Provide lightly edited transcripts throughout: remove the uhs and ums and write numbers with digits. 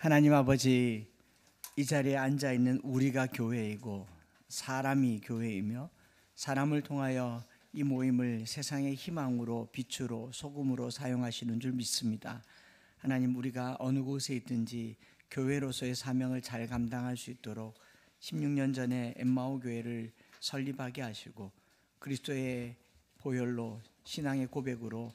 하나님 아버지, 이 자리에 앉아 있는 우리가 교회이고 사람이 교회이며 사람을 통하여 이 모임을 세상의 희망으로 빛으로 소금으로 사용하시는 줄 믿습니다. 하나님, 우리가 어느 곳에 있든지 교회로서의 사명을 잘 감당할 수 있도록 16년 전에 엠마오 교회를 설립하게 하시고 그리스도의 보혈로 신앙의 고백으로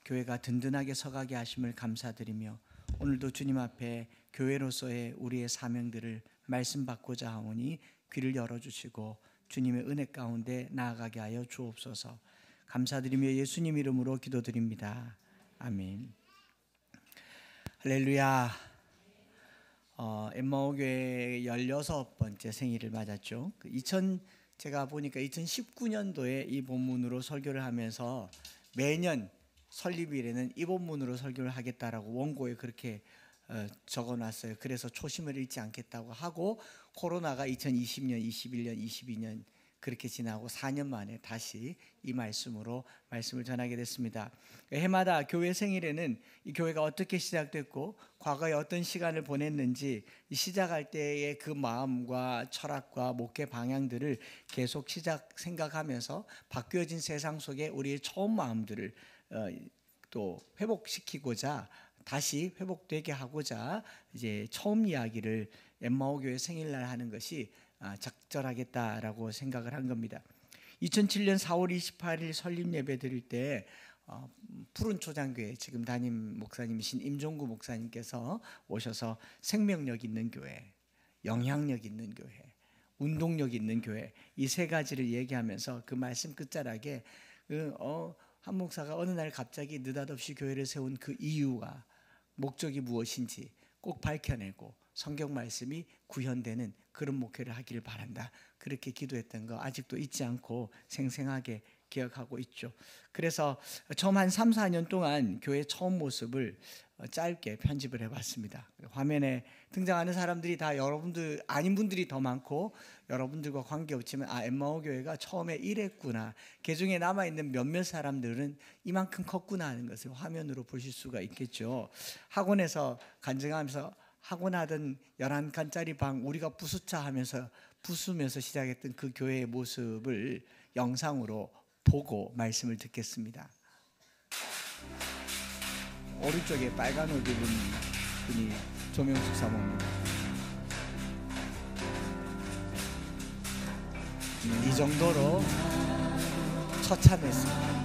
교회가 든든하게 서가게 하심을 감사드리며 오늘도 주님 앞에 교회로서의 우리의 사명들을 말씀받고자 하오니 귀를 열어주시고 주님의 은혜 가운데 나아가게 하여 주옵소서. 감사드리며 예수님 이름으로 기도드립니다. 아멘. 할렐루야. 엠마오 교회 16번째 생일을 맞았죠. 제가 보니까 2019년도에 이 본문으로 설교를 하면서 매년 설립일에는 이 본문으로 설교를 하겠다라고 원고에 그렇게 적어놨어요. 그래서 초심을 잃지 않겠다고 하고 코로나가 2020년, 21년, 22년 그렇게 지나고 4년 만에 다시 이 말씀으로 말씀을 전하게 됐습니다. 해마다 교회 생일에는 이 교회가 어떻게 시작됐고 과거에 어떤 시간을 보냈는지 시작할 때의 그 마음과 철학과 목회 방향들을 계속 생각하면서 바뀌어진 세상 속에 우리의 처음 마음들을 또 회복시키고자 다시 회복되게 하고자 이제 처음 이야기를 엠마오 교회 생일날 하는 것이 적절하겠다라고 생각을 한 겁니다. 2007년 4월 28일 설립 예배 드릴 때 푸른 초장교회 지금 담임 목사님이신 임종구 목사님께서 오셔서 생명력 있는 교회, 영향력 있는 교회, 운동력 있는 교회 이 세 가지를 얘기하면서 그 말씀 끝자락에 한 목사가 어느 날 갑자기 느닷없이 교회를 세운 그 이유와 목적이 무엇인지 꼭 밝혀내고 성경 말씀이 구현되는 그런 목회를 하기를 바란다. 그렇게 기도했던 거 아직도 잊지 않고 생생하게 기억하고 있죠. 그래서 처음 한 3, 4년 동안 교회 처음 모습을 짧게 편집을 해봤습니다. 화면에 등장하는 사람들이 다 여러분들 아닌 분들이 더 많고 여러분들과 관계없지만 엠마오 교회가 처음에 이랬구나. 개중에 남아있는 몇몇 사람들은 이만큼 컸구나 하는 것을 화면으로 보실 수가 있겠죠. 학원에서 간증하면서 학원하던 11칸짜리 방 우리가 부수차 하면서 부수면서 시작했던 그 교회의 모습을 영상으로 보고 말씀을 듣겠습니다. 오른쪽에 빨간 옷 입은 분이 조명숙 사모입니다. 이 정도로 처참했습니다.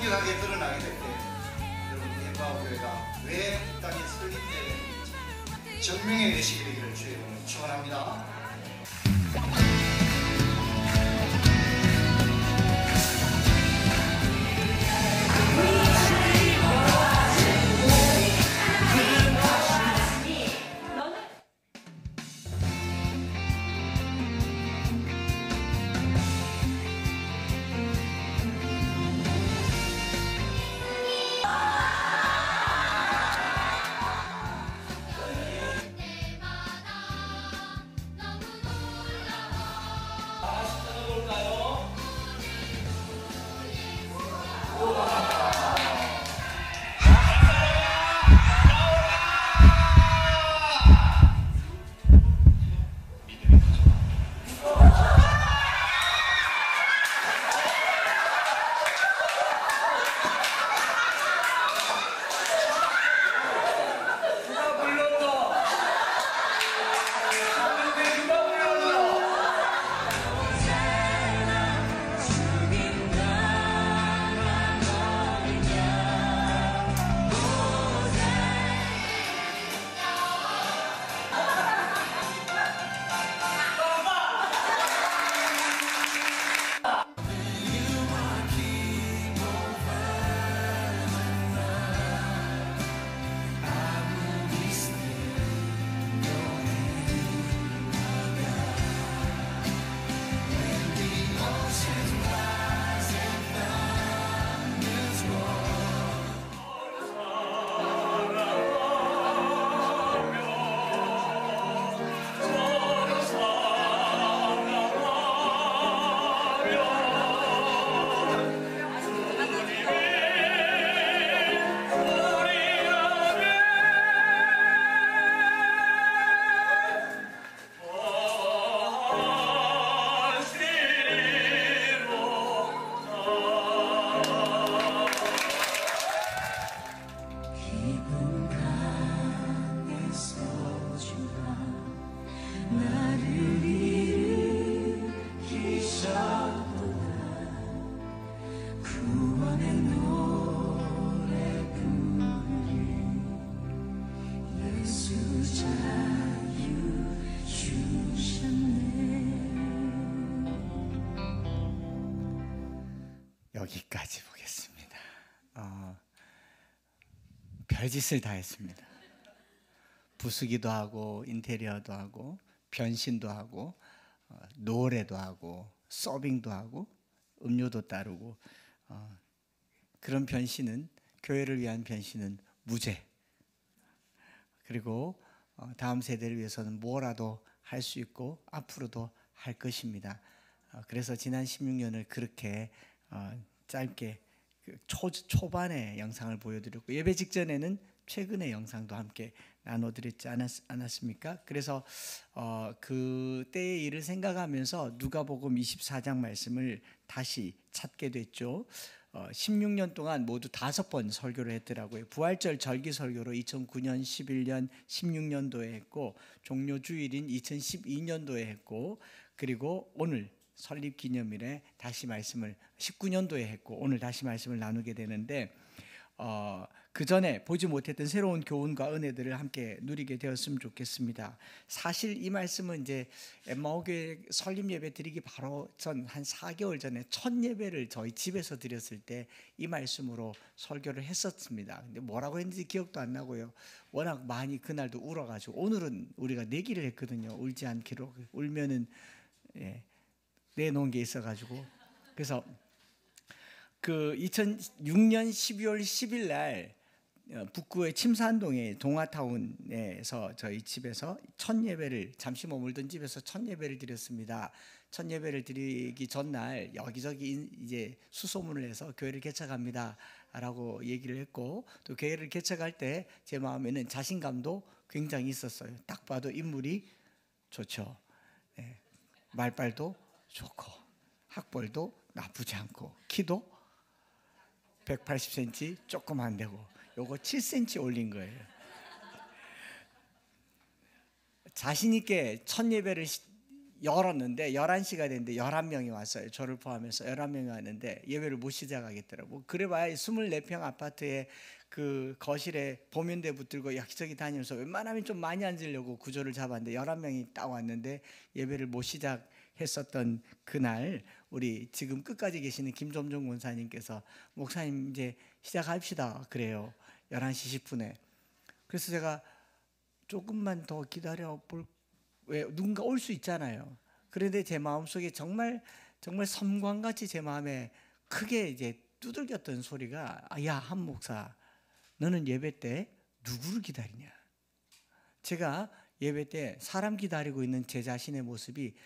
강력하게 드러나게 될 때 여러분 엠마오 교회가 왜 땅에 설립되었는지 증명해 내시게 되기를 주의 이름으로 축원합니다. 여기까지 보겠습니다. 별짓을 다 했습니다. 부수기도 하고 인테리어도 하고 변신도 하고 노래도 하고 서빙도 하고 음료도 따르고 그런 변신은 교회를 위한 변신은 무죄. 그리고 다음 세대를 위해서는 뭐라도 할 수 있고 앞으로도 할 것입니다. 그래서 지난 16년을 그렇게 짧게 초반의 영상을 보여드렸고 예배 직전에는 최근의 영상도 함께 나눠드렸지 않았습니까? 그래서 그때의 일을 생각하면서 누가복음 24장 말씀을 다시 찾게 됐죠. 16년 동안 모두 5번 설교를 했더라고요. 부활절 절기 설교로 2009년, 11년, 16년도에 했고 종료주일인 2012년도에 했고 그리고 오늘 설립기념일에 다시 말씀을 19년도에 했고 오늘 다시 말씀을 나누게 되는데 그 전에 보지 못했던 새로운 교훈과 은혜들을 함께 누리게 되었으면 좋겠습니다. 사실 이 말씀은 이제 엠마오교회 설립 예배 드리기 바로 전 한 4개월 전에 첫 예배를 저희 집에서 드렸을 때 이 말씀으로 설교를 했었습니다. 근데 뭐라고 했는지 기억도 안 나고요. 워낙 많이 그날도 울어가지고 오늘은 우리가 내기를 했거든요. 울지 않기로. 울면은 내놓은 게 있어가지고 그래서 그 2006년 12월 10일 날 북구의 침산동의 동아타운에서 저희 집에서 첫 예배를 잠시 머물던 집에서 첫 예배를 드렸습니다. 첫 예배를 드리기 전날 여기저기 이제 수소문을 해서 교회를 개척합니다라고 얘기를 했고 또 교회를 개척할 때 제 마음에는 자신감도 굉장히 있었어요. 딱 봐도 인물이 좋죠. 말빨도 좋고 학벌도 나쁘지 않고 키도 180cm 조금 안 되고 요거 7cm 올린 거예요. 자신 있게 첫 예배를 열었는데 11시가 됐는데 11명이 왔어요. 저를 포함해서 11명이 왔는데 예배를 못 시작하겠더라고. 그래봐야 24평 아파트에 그 거실에 보면대 붙들고 여기저기 다니면서 웬만하면 좀 많이 앉으려고 구조를 잡았는데 11명이 딱 왔는데 예배를 못 시작했었던 그날 우리 지금 끝까지 계시는 김점종 권사님께서 목사님 이제 시작합시다 그래요. 11시 10분에. 그래서 제가 조금만 더 기다려 볼 왜 누군가 올 수 있잖아요. 그런데 제 마음속에 정말 섬광같이 제 마음에 크게 이제 두들겼던 소리가 야, 한 목사 너는 예배 때 누구를 기다리냐. 제가 예배 때 사람 기다리고 있는 제 자신의 모습이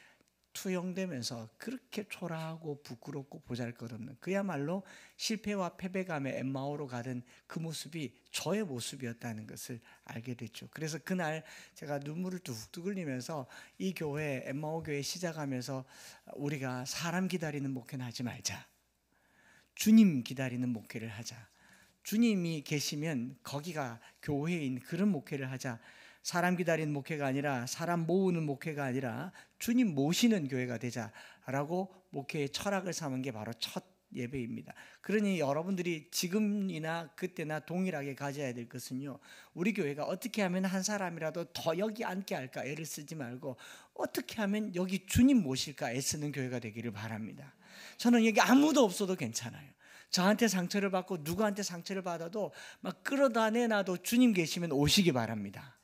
투영되면서 그렇게 초라하고 부끄럽고 보잘것없는 그야말로 실패와 패배감에 엠마오로 가던 그 모습이 저의 모습이었다는 것을 알게 됐죠. 그래서 그날 제가 눈물을 뚝뚝 흘리면서 이 교회 엠마오 교회 시작하면서 우리가 사람 기다리는 목회는 하지 말자. 주님 기다리는 목회를 하자. 주님이 계시면 거기가 교회인 그런 목회를 하자. 사람 기다리는 목회가 아니라 사람 모으는 목회가 아니라 주님 모시는 교회가 되자라고 목회의 철학을 삼은 게 바로 첫 예배입니다. 그러니 여러분들이 지금이나 그때나 동일하게 가져야 될 것은요. 우리 교회가 어떻게 하면 한 사람이라도 더 여기 앉게 할까 애를 쓰지 말고 어떻게 하면 여기 주님 모실까 애쓰는 교회가 되기를 바랍니다. 저는 여기 아무도 없어도 괜찮아요. 저한테 상처를 받고 누구한테 상처를 받아도 막 끌어다 내놔도 주님 계시면 오시기 바랍니다.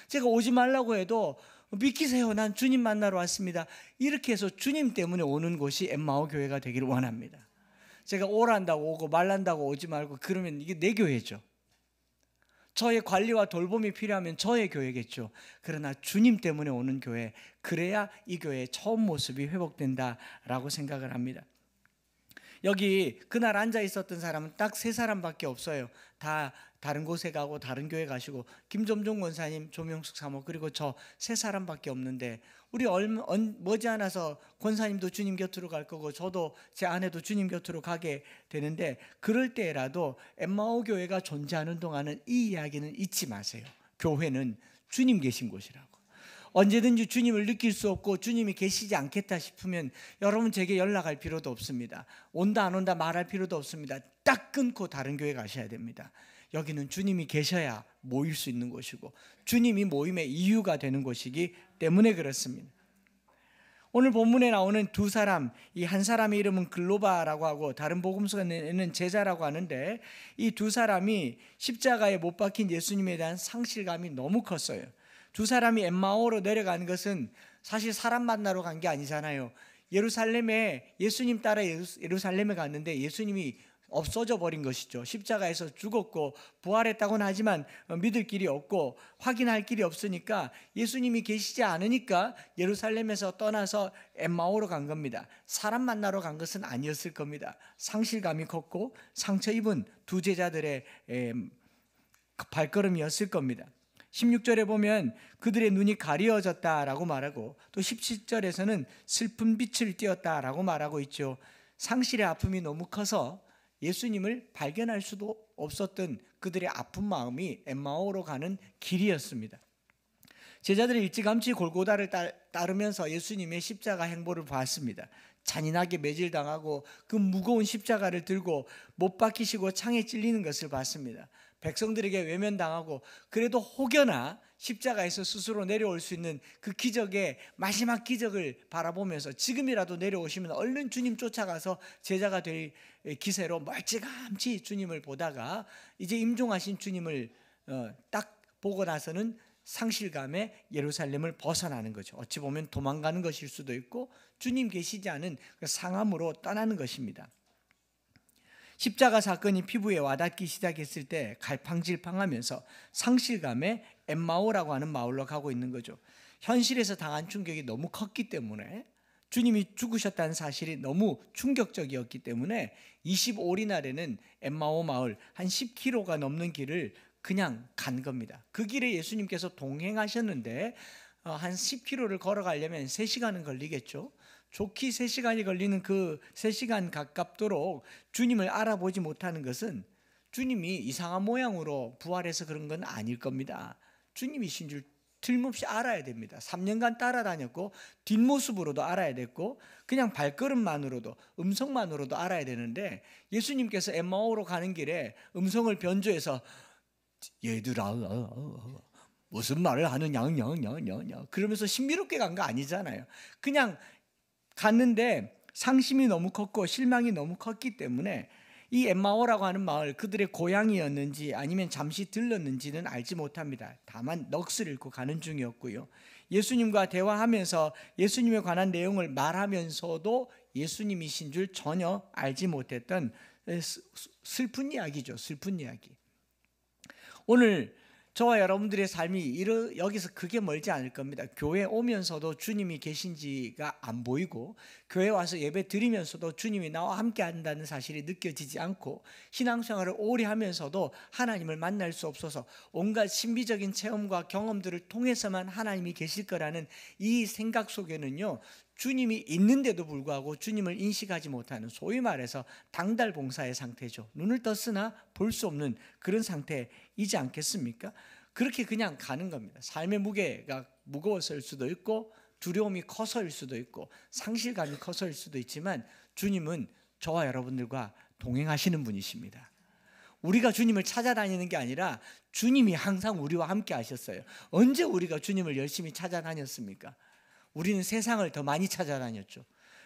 제가 오지 말라고 해도 믿기세요. 난 주님 만나러 왔습니다. 이렇게 해서 주님 때문에 오는 곳이 엠마오 교회가 되기를 원합니다. 제가 오란다고 오고 말란다고 오지 말고 그러면 이게 내 교회죠. 저의 관리와 돌봄이 필요하면 저의 교회겠죠. 그러나 주님 때문에 오는 교회, 그래야 이 교회의 처음 모습이 회복된다라고 생각을 합니다. 여기 그날 앉아 있었던 사람은 딱 3사람밖에 없어요. 다 다른 곳에 가고 다른 교회 가시고 김점종 권사님, 조명숙 사모 그리고 저 3사람밖에 없는데 우리 머지않아서 권사님도 주님 곁으로 갈 거고 저도 제 아내도 주님 곁으로 가게 되는데 그럴 때라도 엠마오 교회가 존재하는 동안은 이 이야기는 잊지 마세요. 교회는 주님 계신 곳이라고. 언제든지 주님을 느낄 수 없고 주님이 계시지 않겠다 싶으면 여러분 제게 연락할 필요도 없습니다. 온다 안 온다 말할 필요도 없습니다. 딱 끊고 다른 교회 가셔야 됩니다. 여기는 주님이 계셔야 모일 수 있는 곳이고 주님이 모임의 이유가 되는 곳이기 때문에 그렇습니다. 오늘 본문에 나오는 두 사람, 이 한 사람의 이름은 글로바라고 하고 다른 복음서에는 제자라고 하는데, 이 두 사람이 십자가에 못 박힌 예수님에 대한 상실감이 너무 컸어요. 두 사람이 엠마오로 내려가는 것은 사실 사람 만나러 간 게 아니잖아요. 예루살렘에, 예수님 따라 예루살렘에 갔는데 예수님이 없어져 버린 것이죠. 십자가에서 죽었고 부활했다고는 하지만 믿을 길이 없고 확인할 길이 없으니까, 예수님이 계시지 않으니까 예루살렘에서 떠나서 엠마오로 간 겁니다. 사람 만나러 간 것은 아니었을 겁니다. 상실감이 컸고 상처 입은 두 제자들의 발걸음이었을 겁니다. 16절에 보면 그들의 눈이 가리워졌다라고 말하고, 또 17절에서는 슬픈 빛을 띄었다라고 말하고 있죠. 상실의 아픔이 너무 커서 예수님을 발견할 수도 없었던 그들의 아픈 마음이 엠마오로 가는 길이었습니다. 제자들이 일찌감치 골고다를 따르면서 예수님의 십자가 행보를 봤습니다. 잔인하게 매질당하고 그 무거운 십자가를 들고 못 박히시고 창에 찔리는 것을 봤습니다. 백성들에게 외면당하고 그래도 혹여나 십자가에서 스스로 내려올 수 있는 그 기적의 마지막 기적을 바라보면서 지금이라도 내려오시면 얼른 주님 쫓아가서 제자가 될 기세로 멀찌감치 주님을 보다가 이제 임종하신 주님을 딱 보고 나서는 상실감에 예루살렘을 벗어나는 거죠. 어찌 보면 도망가는 것일 수도 있고 주님 계시지 않은 그 상함으로 떠나는 것입니다. 십자가 사건이 피부에 와닿기 시작했을 때 갈팡질팡하면서 상실감에 엠마오라고 하는 마을로 가고 있는 거죠. 현실에서 당한 충격이 너무 컸기 때문에, 주님이 죽으셨다는 사실이 너무 충격적이었기 때문에 25일날에는 엠마오 마을 한 10km가 넘는 길을 그냥 간 겁니다. 그 길에 예수님께서 동행하셨는데 한 10km를 걸어가려면 3시간은 걸리겠죠. 좋게 3시간이 걸리는 그 3시간 가깝도록 주님을 알아보지 못하는 것은 주님이 이상한 모양으로 부활해서 그런 건 아닐 겁니다. 주님이신 줄 틀림없이 알아야 됩니다. 3년간 따라다녔고 뒷모습으로도 알아야 됐고 그냥 발걸음만으로도, 음성만으로도 알아야 되는데, 예수님께서 엠마오로 가는 길에 음성을 변조해서 얘들아 무슨 말을 하느냐 그러면서 신비롭게 간 거 아니잖아요. 그냥 갔는데 상심이 너무 컸고 실망이 너무 컸기 때문에 이 엠마오라고 하는 마을, 그들의 고향이었는지 아니면 잠시 들렀는지는 알지 못합니다. 다만 넋을 잃고 가는 중이었고요. 예수님과 대화하면서 예수님에 관한 내용을 말하면서도 예수님이신 줄 전혀 알지 못했던 슬픈 이야기죠. 슬픈 이야기. 오늘 저와 여러분들의 삶이 여기서 크게 멀지 않을 겁니다. 교회 오면서도 주님이 계신지가 안 보이고, 교회 와서 예배 드리면서도 주님이 나와 함께 한다는 사실이 느껴지지 않고, 신앙생활을 오래 하면서도 하나님을 만날 수 없어서 온갖 신비적인 체험과 경험들을 통해서만 하나님이 계실 거라는 이 생각 속에는요, 주님이 있는데도 불구하고 주님을 인식하지 못하는, 소위 말해서 당달봉사의 상태죠. 눈을 떴으나 볼 수 없는 그런 상태이지 않겠습니까? 그렇게 그냥 가는 겁니다. 삶의 무게가 무거워서일 수도 있고 두려움이 커서일 수도 있고 상실감이 커서일 수도 있지만, 주님은 저와 여러분들과 동행하시는 분이십니다. 우리가 주님을 찾아다니는 게 아니라 주님이 항상 우리와 함께 하셨어요. 언제 우리가 주님을 열심히 찾아다녔습니까? 우리는 세상을 더 많이 찾아다녔죠.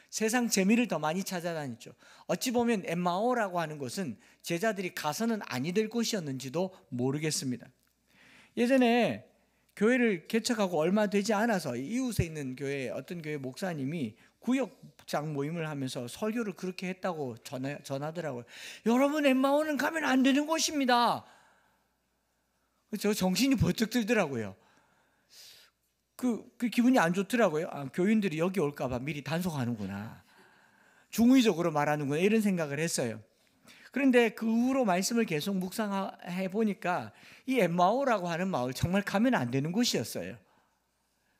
세상 재미를 더 많이 찾아다녔죠. 어찌 보면 엠마오라고 하는 곳은 제자들이 가서는 아니 될 곳이었는지도 모르겠습니다. 예전에 교회를 개척하고 얼마 되지 않아서 이웃에 있는 교회, 어떤 교회 목사님이 구역장 모임을 하면서 설교를 그렇게 했다고 전하더라고요. 여러분, 엠마오는 가면 안 되는 곳입니다. 저 정신이 번쩍 들더라고요. 그 기분이 안 좋더라고요. 교인들이 여기 올까봐 미리 단속하는구나, 중의적으로 말하는구나, 이런 생각을 했어요. 그런데 그 후로 말씀을 계속 묵상해 보니까 이 엠마오라고 하는 마을 정말 가면 안 되는 곳이었어요.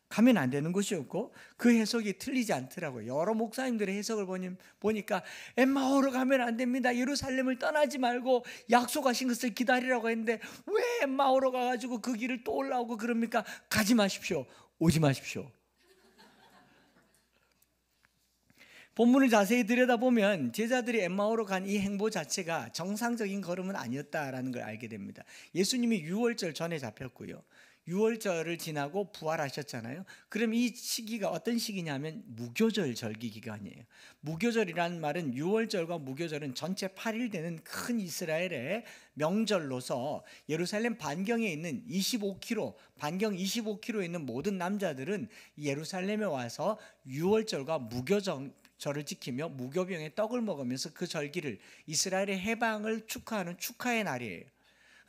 가면 안 되는 곳이었고 그 해석이 틀리지 않더라고요. 여러 목사님들의 해석을 보니까 엠마오로 가면 안 됩니다, 예루살렘을 떠나지 말고 약속하신 것을 기다리라고 했는데 왜 엠마오로 가가지고 그 길을 또 올라오고 그럽니까? 가지 마십시오, 오지 마십시오. 본문을 자세히 들여다보면 제자들이 엠마오로 간 이 행보 자체가 정상적인 걸음은 아니었다라는 걸 알게 됩니다. 예수님이 유월절 전에 잡혔고요. 유월절을 지나고 부활하셨잖아요. 그럼 이 시기가 어떤 시기냐면 무교절 절기 기간이에요. 무교절이라는 말은 유월절과 무교절은 전체 8일 되는 큰 이스라엘의 명절로서 예루살렘 반경에 있는 25km, 반경 25km에 있는 모든 남자들은 예루살렘에 와서 유월절과 무교절을 지키며 무교병의 떡을 먹으면서 그 절기를, 이스라엘의 해방을 축하하는 축하의 날이에요.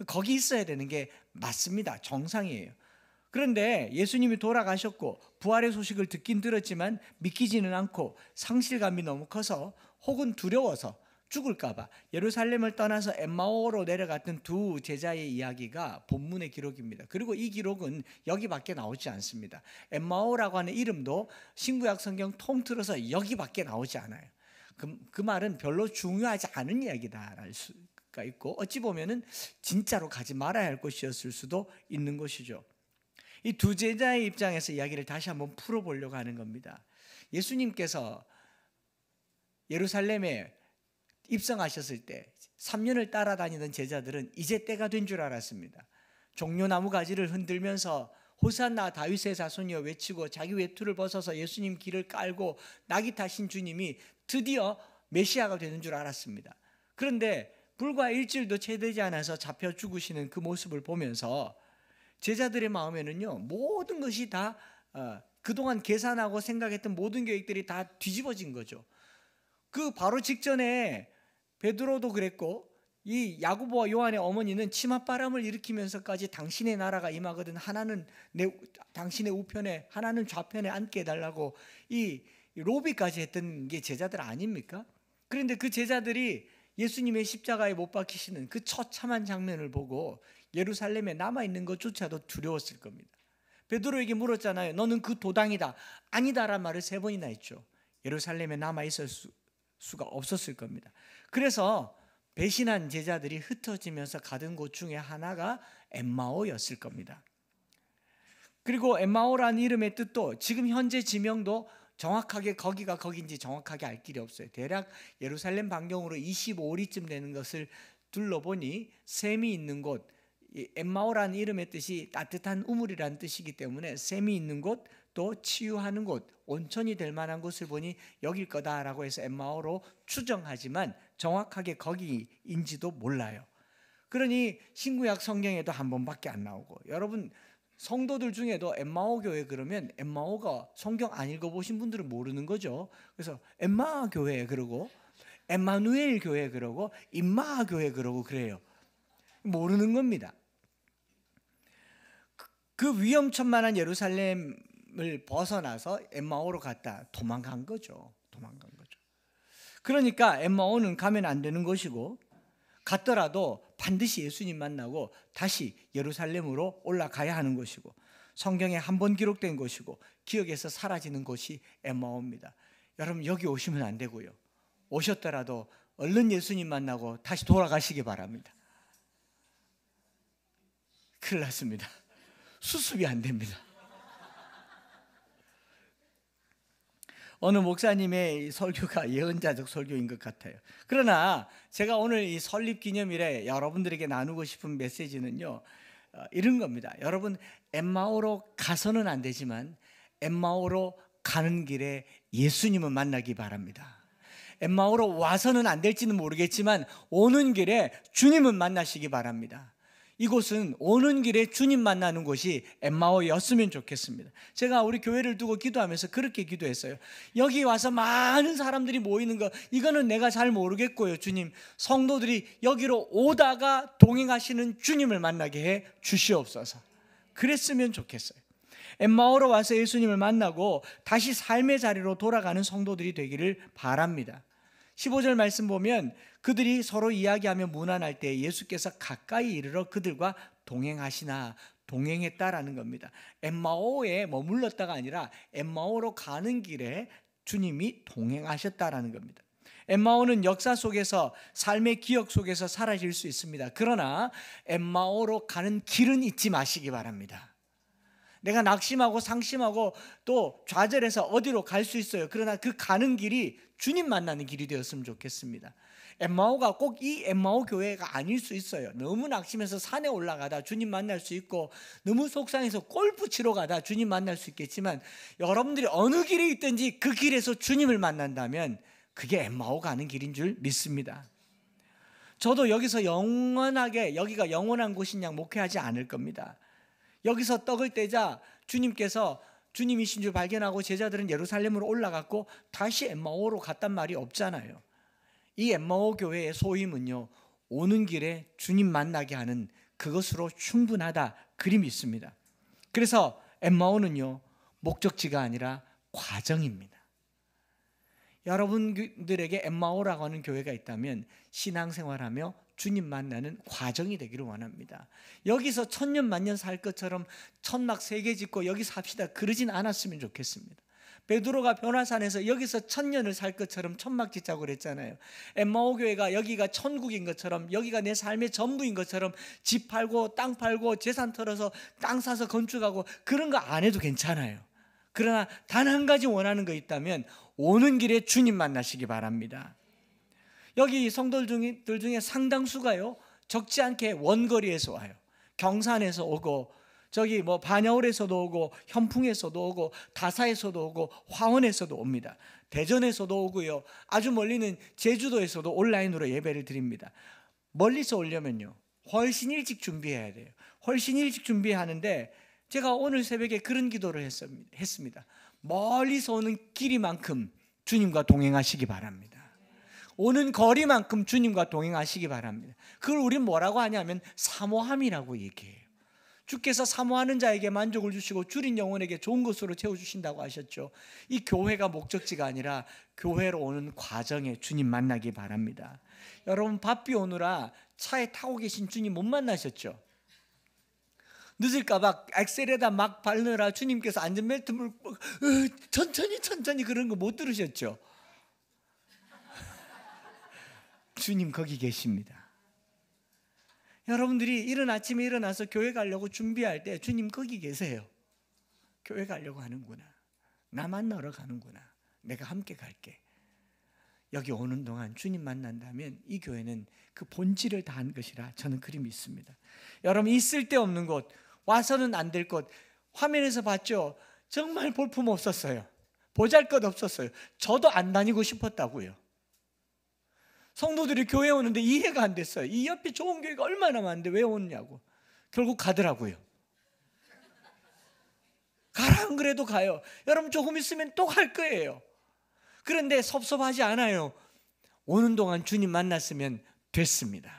거기 있어야 되는 게 맞습니다. 정상이에요. 그런데 예수님이 돌아가셨고 부활의 소식을 듣긴 들었지만 믿기지는 않고 상실감이 너무 커서 혹은 두려워서 죽을까 봐 예루살렘을 떠나서 엠마오로 내려갔던 두 제자의 이야기가 본문의 기록입니다. 그리고 이 기록은 여기밖에 나오지 않습니다. 엠마오라고 하는 이름도 신구약 성경 통틀어서 여기밖에 나오지 않아요. 그 말은 별로 중요하지 않은 이야기다라는 수가 있고, 어찌 보면은 진짜로 가지 말아야 할 곳이었을 수도 있는 것이죠. 이 두 제자의 입장에서 이야기를 다시 한번 풀어보려고 하는 겁니다. 예수님께서 예루살렘에 입성하셨을 때 3년을 따라다니던 제자들은 이제 때가 된 줄 알았습니다. 종려나무 가지를 흔들면서 호산나 다윗의 자손이여 외치고 자기 외투를 벗어서 예수님 길을 깔고 낙이 타신 주님이 드디어 메시아가 되는 줄 알았습니다. 그런데 불과 일주일도 채 되지 않아서 잡혀 죽으시는 그 모습을 보면서 제자들의 마음에는요, 모든 것이 다 그동안 계산하고 생각했던 모든 계획들이 다 뒤집어진 거죠. 그 바로 직전에 베드로도 그랬고 이 야고보와 요한의 어머니는 치맛바람을 일으키면서까지 당신의 나라가 임하거든 하나는 당신의 우편에 하나는 좌편에 앉게 해달라고 이 로비까지 했던 게 제자들 아닙니까? 그런데 그 제자들이 예수님의 십자가에 못 박히시는 그 처참한 장면을 보고 예루살렘에 남아있는 것조차도 두려웠을 겁니다. 베드로에게 물었잖아요. 너는 그 도당이다. 아니다라는 말을 3번이나 했죠. 예루살렘에 남아있을 수가 없었을 겁니다. 그래서 배신한 제자들이 흩어지면서 가던 곳 중에 하나가 엠마오였을 겁니다. 그리고 엠마오라는 이름의 뜻도 지금 현재 지명도 정확하게 거기가 거긴지 정확하게 알 길이 없어요. 대략 예루살렘 반경으로 25리쯤 되는 것을 둘러보니 샘이 있는 곳, 엠마오라는 이름의 뜻이 따뜻한 우물이라는 뜻이기 때문에 샘이 있는 곳, 또 치유하는 곳, 온천이 될 만한 곳을 보니 여길 거다라고 해서 엠마오로 추정하지만 정확하게 거기인지도 몰라요. 그러니 신구약 성경에도 한 번밖에 안 나오고, 여러분 성도들 중에도 엠마오 교회 그러면 엠마오가 성경 안 읽어보신 분들은 모르는 거죠. 그래서 엠마 교회 그러고 엠마누엘 교회 그러고 임마 교회 그러고 그래요. 모르는 겁니다. 그 위험천만한 예루살렘을 벗어나서 엠마오로 갔다 도망간 거죠. 그러니까 엠마오는 가면 안 되는 것이고, 갔더라도 반드시 예수님 만나고 다시 예루살렘으로 올라가야 하는 것이고, 성경에 한 번 기록된 것이고 기억에서 사라지는 곳이 엠마오입니다. 여러분 여기 오시면 안 되고요. 오셨더라도 얼른 예수님 만나고 다시 돌아가시기 바랍니다. 큰일 났습니다. 수습이 안 됩니다. 어느 목사님의 설교가 예언자적 설교인 것 같아요. 그러나 제가 오늘 이 설립기념일에 여러분들에게 나누고 싶은 메시지는요, 이런 겁니다. 여러분 엠마오로 가서는 안 되지만 엠마오로 가는 길에 예수님을 만나기 바랍니다. 엠마오로 와서는 안 될지는 모르겠지만 오는 길에 주님을 만나시기 바랍니다. 이곳은 오는 길에 주님 만나는 곳이 엠마오였으면 좋겠습니다. 제가 우리 교회를 두고 기도하면서 그렇게 기도했어요. 여기 와서 많은 사람들이 모이는 거, 이거는 내가 잘 모르겠고요. 주님, 성도들이 여기로 오다가 동행하시는 주님을 만나게 해 주시옵소서. 그랬으면 좋겠어요. 엠마오로 와서 예수님을 만나고 다시 삶의 자리로 돌아가는 성도들이 되기를 바랍니다. 15절 말씀 보면 그들이 서로 이야기하며 무난할 때 예수께서 가까이 이르러 그들과 동행했다라는 겁니다. 엠마오에 머물렀다가 아니라 엠마오로 가는 길에 주님이 동행하셨다라는 겁니다. 엠마오는 역사 속에서, 삶의 기억 속에서 사라질 수 있습니다. 그러나 엠마오로 가는 길은 잊지 마시기 바랍니다. 내가 낙심하고 상심하고 또 좌절해서 어디로 갈 수 있어요. 그러나 그 가는 길이 주님 만나는 길이 되었으면 좋겠습니다. 엠마오가 꼭 이 엠마오 교회가 아닐 수 있어요. 너무 낙심해서 산에 올라가다 주님 만날 수 있고, 너무 속상해서 골프 치러 가다 주님 만날 수 있겠지만, 여러분들이 어느 길에 있든지 그 길에서 주님을 만난다면 그게 엠마오 가는 길인 줄 믿습니다. 저도 여기서 영원하게, 여기가 영원한 곳인 양 목회하지 않을 겁니다. 여기서 떡을 떼자 주님께서 주님이신 줄 발견하고 제자들은 예루살렘으로 올라갔고 다시 엠마오로 갔단 말이 없잖아요. 이 엠마오 교회의 소임은요, 오는 길에 주님 만나게 하는 그것으로 충분하다 그리 믿습니다. 그래서 엠마오는요, 목적지가 아니라 과정입니다. 여러분들에게 엠마오라고 하는 교회가 있다면 신앙생활하며 주님 만나는 과정이 되기를 원합니다. 여기서 천년 만년 살 것처럼 천막 3개 짓고 여기 삽시다 그러진 않았으면 좋겠습니다. 베드로가 변화산에서 여기서 천년을 살 것처럼 천막 짓자고 그랬잖아요. 엠마오 교회가 여기가 천국인 것처럼, 여기가 내 삶의 전부인 것처럼 집 팔고 땅 팔고 재산 털어서 땅 사서 건축하고 그런 거 안 해도 괜찮아요. 그러나 단 한 가지 원하는 거 있다면 오는 길에 주님 만나시기 바랍니다. 여기 성도들 중에 상당수가요, 적지 않게 원거리에서 와요. 경산에서 오고, 저기 뭐 반야울에서도 오고, 현풍에서도 오고, 다사에서도 오고, 화원에서도 옵니다. 대전에서도 오고요, 아주 멀리는 제주도에서도 온라인으로 예배를 드립니다. 멀리서 오려면요, 훨씬 일찍 준비해야 돼요. 훨씬 일찍 준비하는데 제가 오늘 새벽에 그런 기도를 했습니다. 멀리서 오는 길이만큼 주님과 동행하시기 바랍니다. 오는 거리만큼 주님과 동행하시기 바랍니다. 그걸 우리는 뭐라고 하냐면 사모함이라고 얘기해요. 주께서 사모하는 자에게 만족을 주시고 줄인 영혼에게 좋은 것으로 채워주신다고 하셨죠. 이 교회가 목적지가 아니라 교회로 오는 과정에 주님 만나기 바랍니다. 여러분, 바삐 오느라 차에 타고 계신 주님 못 만나셨죠? 늦을까 봐 엑셀에다 막 밟느라 주님께서 안전벨트 물고 천천히 그런 거 못 들으셨죠? 주님 거기 계십니다. 여러분들이 이른 아침에 일어나서 교회 가려고 준비할 때 주님 거기 계세요. 교회 가려고 하는구나, 나 만나러 가는구나, 내가 함께 갈게. 여기 오는 동안 주님 만난다면 이 교회는 그 본질을 다한 것이라 저는 그리 믿습니다. 여러분, 있을 데 없는 곳, 와서는 안 될 곳, 화면에서 봤죠? 정말 볼품 없었어요. 보잘것 없었어요. 저도 안 다니고 싶었다고요. 성도들이 교회 오는데 이해가 안 됐어요. 이 옆에 좋은 교회가 얼마나 많은데 왜 오느냐고. 결국 가더라고요. 가라 안 그래도 가요. 여러분, 조금 있으면 또 갈 거예요. 그런데 섭섭하지 않아요. 오는 동안 주님 만났으면 됐습니다.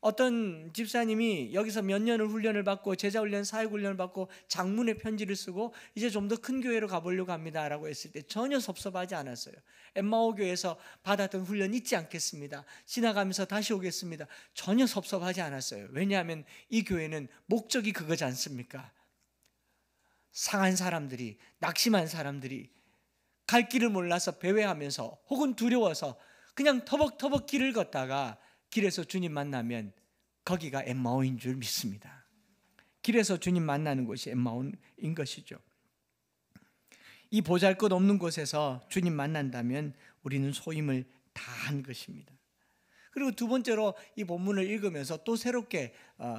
어떤 집사님이 여기서 몇 년을 훈련을 받고 제자훈련, 사역훈련을 받고 장문의 편지를 쓰고 이제 좀 더 큰 교회로 가보려고 합니다 라고 했을 때 전혀 섭섭하지 않았어요. 엠마오 교회에서 받았던 훈련 잊지 않겠습니다, 지나가면서 다시 오겠습니다, 전혀 섭섭하지 않았어요. 왜냐하면 이 교회는 목적이 그거지 않습니까? 상한 사람들이, 낙심한 사람들이 갈 길을 몰라서 배회하면서 혹은 두려워서 그냥 터벅터벅 길을 걷다가 길에서 주님 만나면 거기가 엠마오인 줄 믿습니다. 길에서 주님 만나는 곳이 엠마오인 것이죠. 이 보잘것없는 곳에서 주님 만난다면 우리는 소임을 다한 것입니다. 그리고 두 번째로 이 본문을 읽으면서 또 새롭게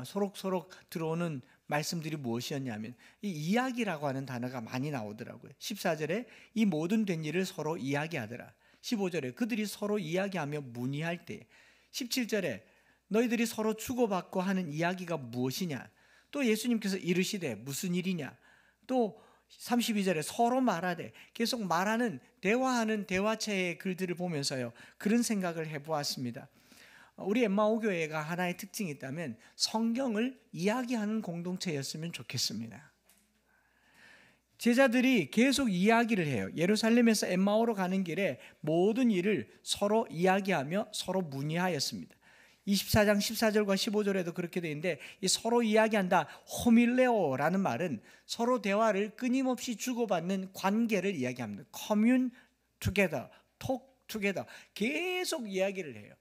소록소록 들어오는 말씀들이 무엇이었냐면 이 이야기라고 하는 단어가 많이 나오더라고요. 14절에 이 모든 된 일을 서로 이야기하더라. 15절에 그들이 서로 이야기하며 문의할 때, 17절에 너희들이 서로 주고받고 하는 이야기가 무엇이냐, 또 예수님께서 이르시되 무슨 일이냐, 또 32절에 서로 말하되, 계속 말하는, 대화하는 대화체의 글들을 보면서요, 그런 생각을 해보았습니다. 우리 엠마오 교회가 하나의 특징이 있다면 성경을 이야기하는 공동체였으면 좋겠습니다. 제자들이 계속 이야기를 해요. 예루살렘에서 엠마오로 가는 길에 모든 일을 서로 이야기하며 서로 문의하였습니다. 24장 14절과 15절에도 그렇게 되어 있는데, 이 서로 이야기한다, 호밀레오라는 말은 서로 대화를 끊임없이 주고받는 관계를 이야기합니다. commune together, talk together, 계속 이야기를 해요.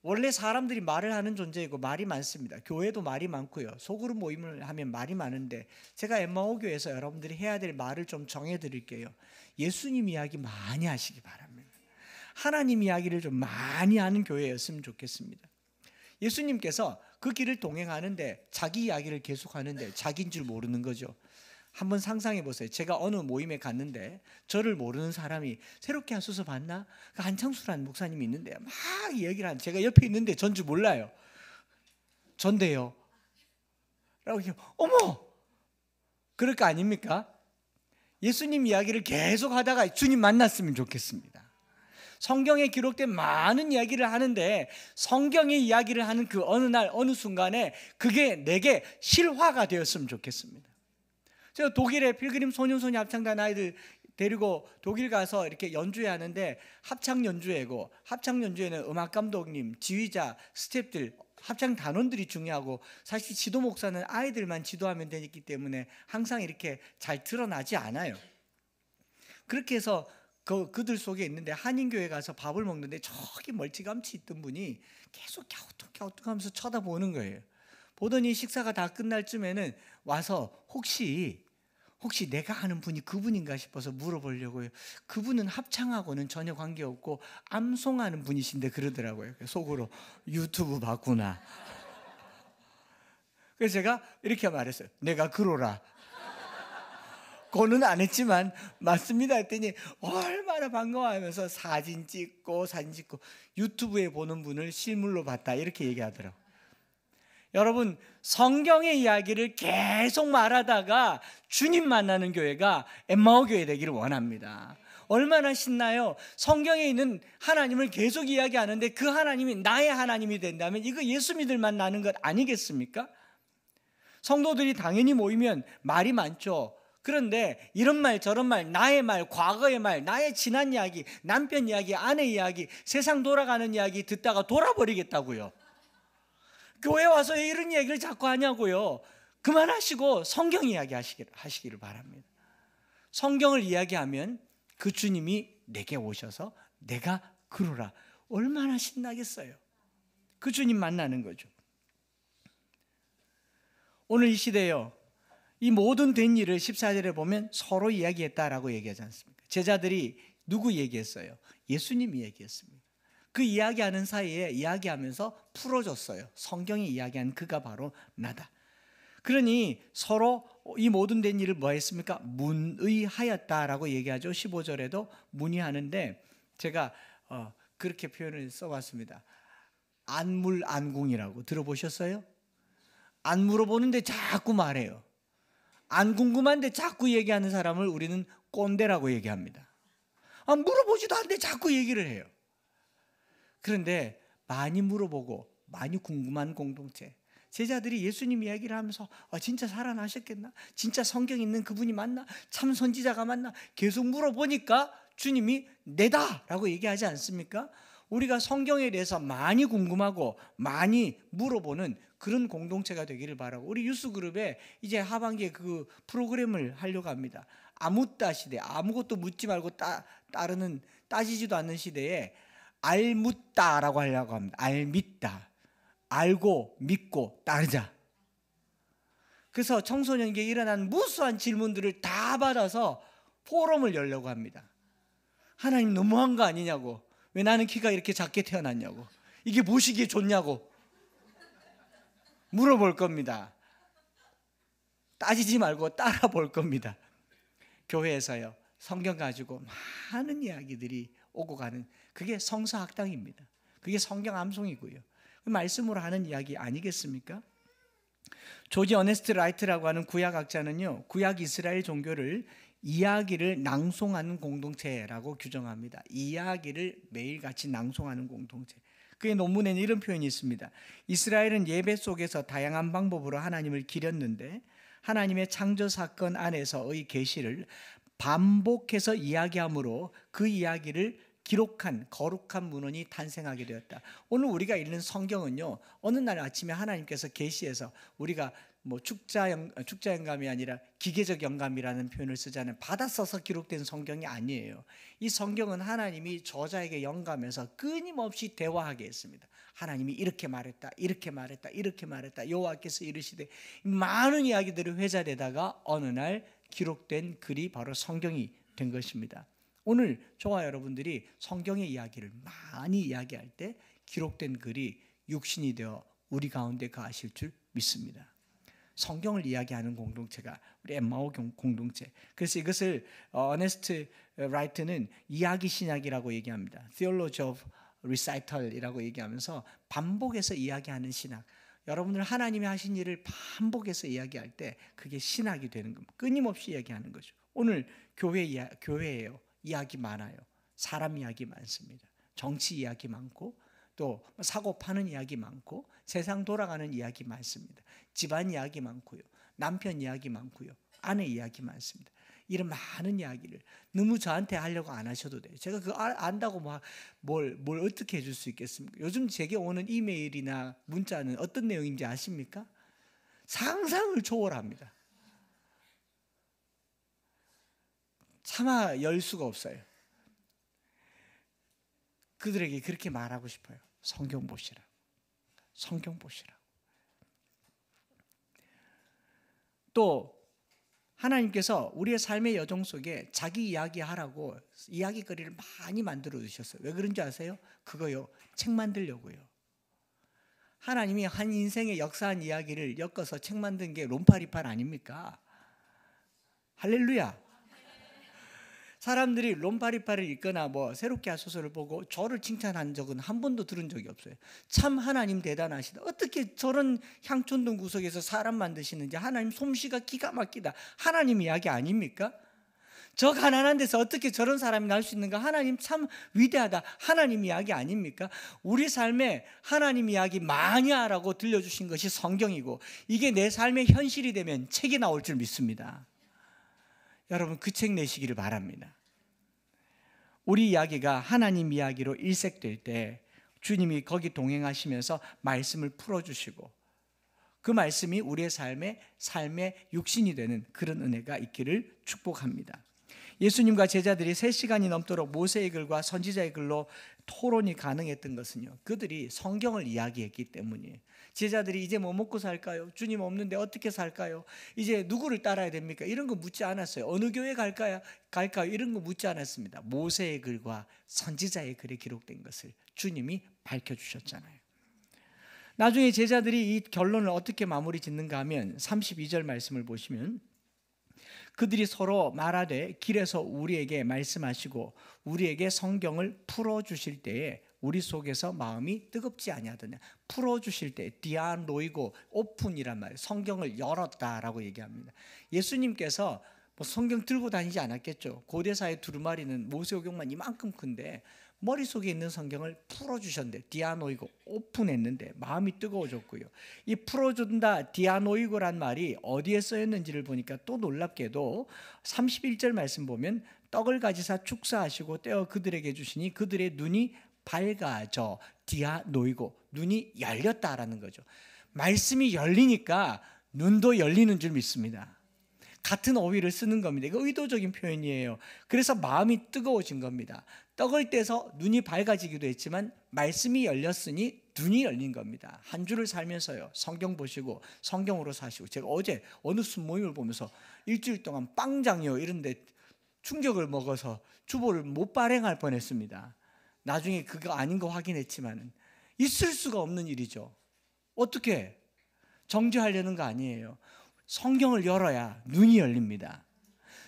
원래 사람들이 말을 하는 존재이고 말이 많습니다. 교회도 말이 많고요. 소그룹 모임을 하면 말이 많은데 제가 엠마오 교회에서 여러분들이 해야 될 말을 좀 정해 드릴게요. 예수님 이야기 많이 하시기 바랍니다. 하나님 이야기를 좀 많이 하는 교회였으면 좋겠습니다. 예수님께서 그 길을 동행하는데 자기 이야기를 계속하는데 자기인 줄 모르는 거죠. 한번 상상해 보세요. 제가 어느 모임에 갔는데 저를 모르는 사람이 새롭게 하소서 봤나? 그 한창수라는 목사님이 있는데 막 얘기를 하는, 제가 옆에 있는데 전 줄 몰라요. 전데요 라고 어머, 그럴 거 아닙니까? 예수님 이야기를 계속 하다가 주님 만났으면 좋겠습니다. 성경에 기록된 많은 이야기를 하는데 성경의 이야기를 하는 그 어느 날 어느 순간에 그게 내게 실화가 되었으면 좋겠습니다. 제가 독일에 필그림 소년소녀 합창단 아이들 데리고 독일 가서 이렇게 연주회 하는데 합창 연주회고, 합창 연주회는 음악 감독님, 지휘자, 스태프들, 합창 단원들이 중요하고 사실 지도 목사는 아이들만 지도하면 되기 때문에 항상 이렇게 잘 드러나지 않아요. 그렇게 해서 그들 속에 있는데 한인교회 가서 밥을 먹는데 저기 멀찌감치 있던 분이 계속 갸우뚱하면서 쳐다보는 거예요. 보더니 식사가 다 끝날 쯤에는 와서 혹시 내가 아는 분이 그분인가 싶어서 물어보려고요. 그분은 합창하고는 전혀 관계없고 암송하는 분이신데 그러더라고요. 속으로 유튜브 봤구나. 그래서 제가 이렇게 말했어요. 내가 그러라. 고는 안 했지만 맞습니다 했더니 얼마나 반가워하면서 사진 찍고 유튜브에 보는 분을 실물로 봤다 이렇게 얘기하더라고요. 여러분, 성경의 이야기를 계속 말하다가 주님 만나는 교회가 엠마오 교회 되기를 원합니다. 얼마나 신나요? 성경에 있는 하나님을 계속 이야기하는데 그 하나님이 나의 하나님이 된다면 이거 예수 믿을 만나는 것 아니겠습니까? 성도들이 당연히 모이면 말이 많죠. 그런데 이런 말 저런 말, 나의 말, 과거의 말, 나의 지난 이야기, 남편 이야기, 아내 이야기, 세상 돌아가는 이야기 듣다가 돌아버리겠다고요. 교회 와서 왜 이런 얘기를 자꾸 하냐고요. 그만하시고 성경 이야기 하시기를 바랍니다. 성경을 이야기하면 그 주님이 내게 오셔서 내가 그러라. 얼마나 신나겠어요. 그 주님 만나는 거죠. 오늘 이 시대에요, 이 모든 된 일을 14절에 보면 서로 이야기했다라고 얘기하지 않습니까? 제자들이 누구 얘기했어요? 예수님이 얘기했습니다. 그 이야기하는 사이에 이야기하면서 풀어줬어요. 성경이 이야기한 그가 바로 나다. 그러니 서로 이 모든 된 일을 뭐 했습니까? 문의하였다라고 얘기하죠. 15절에도 문의하는데 제가 그렇게 표현을 써봤습니다. 안물안궁이라고 들어보셨어요? 안 물어보는데 자꾸 말해요. 안 궁금한데 자꾸 얘기하는 사람을 우리는 꼰대라고 얘기합니다. 물어보지도 않는데 자꾸 얘기를 해요. 그런데 많이 물어보고 많이 궁금한 공동체, 제자들이 예수님 이야기를 하면서 진짜 살아나셨겠나? 진짜 성경 있는 그분이 맞나? 참 선지자가 맞나? 계속 물어보니까 주님이 내다 라고 얘기하지 않습니까? 우리가 성경에 대해서 많이 궁금하고 많이 물어보는 그런 공동체가 되기를 바라고, 우리 유스그룹에 이제 하반기에 그 프로그램을 하려고 합니다. 아무따 시대, 아무것도 묻지 말고 따지지도 않는 시대에 알묻다라고 하려고 합니다. 알믿다, 알고 믿고 따르자. 그래서 청소년기에 일어난 무수한 질문들을 다 받아서 포럼을 열려고 합니다. 하나님 너무한 거 아니냐고, 왜 나는 키가 이렇게 작게 태어났냐고, 이게 무엇이기에 좋냐고 물어볼 겁니다. 따지지 말고 따라 볼 겁니다. 교회에서요, 성경 가지고 많은 이야기들이 오고 가는, 그게 성서학당입니다. 그게 성경 암송이고요. 말씀으로 하는 이야기 아니겠습니까? 조지 어네스트 라이트라고 하는 구약학자는요, 구약 이스라엘 종교를 이야기를 낭송하는 공동체라고 규정합니다. 이야기를 매일같이 낭송하는 공동체. 그의 논문에는 이런 표현이 있습니다. 이스라엘은 예배 속에서 다양한 방법으로 하나님을 기렸는데 하나님의 창조 사건 안에서의 계시를 반복해서 이야기함으로 그 이야기를 기록한 거룩한 문헌이 탄생하게 되었다. 오늘 우리가 읽는 성경은요, 어느 날 아침에 하나님께서 계시해서, 우리가 뭐 축자 영감이 아니라 기계적 영감이라는 표현을 쓰잖아요. 받아 써서 기록된 성경이 아니에요. 이 성경은 하나님이 저자에게 영감해서 끊임없이 대화하게 했습니다. 하나님이 이렇게 말했다, 이렇게 말했다, 이렇게 말했다, 여호와께서 이르시되, 많은 이야기들이 회자되다가 어느 날 기록된 글이 바로 성경이 된 것입니다. 오늘 저와 여러분들이 성경의 이야기를 많이 이야기할 때 기록된 글이 육신이 되어 우리 가운데 거하실 줄 믿습니다. 성경을 이야기하는 공동체가 우리 엠마오 공동체. 그래서 이것을 어네스트 라이트는 이야기 신학이라고 얘기합니다. Theology of Recital이라고 얘기하면서 반복해서 이야기하는 신학. 여러분들 하나님이 하신 일을 반복해서 이야기할 때 그게 신학이 되는 겁니다. 끊임없이 이야기하는 거죠. 오늘 교회예요. 이야기 많아요. 사람 이야기 많습니다. 정치 이야기 많고 또 사고 파는 이야기 많고 세상 돌아가는 이야기 많습니다. 집안 이야기 많고요. 남편 이야기 많고요. 아내 이야기 많습니다. 이런 많은 이야기를 너무 저한테 하려고 안 하셔도 돼요. 제가 그거 안다고 뭘 어떻게 해줄 수 있겠습니까? 요즘 제게 오는 이메일이나 문자는 어떤 내용인지 아십니까? 상상을 초월합니다. 차마 열 수가 없어요. 그들에게 그렇게 말하고 싶어요. 성경 보시라. 성경 보시라. 또 하나님께서 우리의 삶의 여정 속에 자기 이야기하라고 이야기거리를 많이 만들어 주셨어요. 왜 그런지 아세요? 그거요. 책 만들려고요. 하나님이 한 인생의 역사한 이야기를 엮어서 책 만든 게 롬파리팔 아닙니까? 할렐루야. 사람들이 롬파리파를 읽거나 새롭게 소설을 보고 저를 칭찬한 적은 한 번도 들은 적이 없어요. 참 하나님 대단하시다. 어떻게 저런 향촌동 구석에서 사람 만드시는지 하나님 솜씨가 기가 막히다. 하나님 이야기 아닙니까? 저 가난한 데서 어떻게 저런 사람이 날 수 있는가? 하나님 참 위대하다. 하나님 이야기 아닙니까? 우리 삶에 하나님 이야기 많이 하라고 들려주신 것이 성경이고 이게 내 삶의 현실이 되면 책이 나올 줄 믿습니다. 여러분 그 책 내시기를 바랍니다. 우리 이야기가 하나님 이야기로 일색될 때 주님이 거기 동행하시면서 말씀을 풀어주시고 그 말씀이 우리의 삶의 육신이 되는 그런 은혜가 있기를 축복합니다. 예수님과 제자들이 3시간이 넘도록 모세의 글과 선지자의 글로 토론이 가능했던 것은요, 그들이 성경을 이야기했기 때문이에요. 제자들이 이제 뭐 먹고 살까요? 주님 없는데 어떻게 살까요? 이제 누구를 따라야 됩니까? 이런 거 묻지 않았어요. 어느 교회 갈까요? 이런 거 묻지 않았습니다. 모세의 글과 선지자의 글에 기록된 것을 주님이 밝혀주셨잖아요. 나중에 제자들이 이 결론을 어떻게 마무리 짓는가 하면 32절 말씀을 보시면 그들이 서로 말하되 길에서 우리에게 말씀하시고 우리에게 성경을 풀어주실 때에 우리 속에서 마음이 뜨겁지 아니하더냐. 풀어주실 때 디아노이고 오픈이란 말이에요. 성경을 열었다라고 얘기합니다. 예수님께서 성경 들고 다니지 않았겠죠. 고대사의 두루마리는 모세오경만 이만큼 큰데 머릿속에 있는 성경을 풀어주셨는데 디아노이고 오픈했는데 마음이 뜨거워졌고요. 이 풀어준다 디아노이고란 말이 어디에 쓰였는지를 보니까 또 놀랍게도 31절 말씀 보면 떡을 가지사 축사하시고 떼어 그들에게 주시니 그들의 눈이 밝아져 디아노이고 눈이 열렸다라는 거죠. 말씀이 열리니까 눈도 열리는 줄 믿습니다. 같은 어휘를 쓰는 겁니다. 이거 의도적인 표현이에요. 그래서 마음이 뜨거워진 겁니다. 떡을 떼서 눈이 밝아지기도 했지만 말씀이 열렸으니 눈이 열린 겁니다. 한 주를 살면서요, 성경 보시고 성경으로 사시고. 제가 어제 어느 순모임을 보면서 일주일 동안 빵장이요 이런데 충격을 먹어서 주보를 못 발행할 뻔했습니다. 나중에 그거 아닌 거 확인했지만 있을 수가 없는 일이죠. 어떻게 정죄하려는 거 아니에요. 성경을 열어야 눈이 열립니다.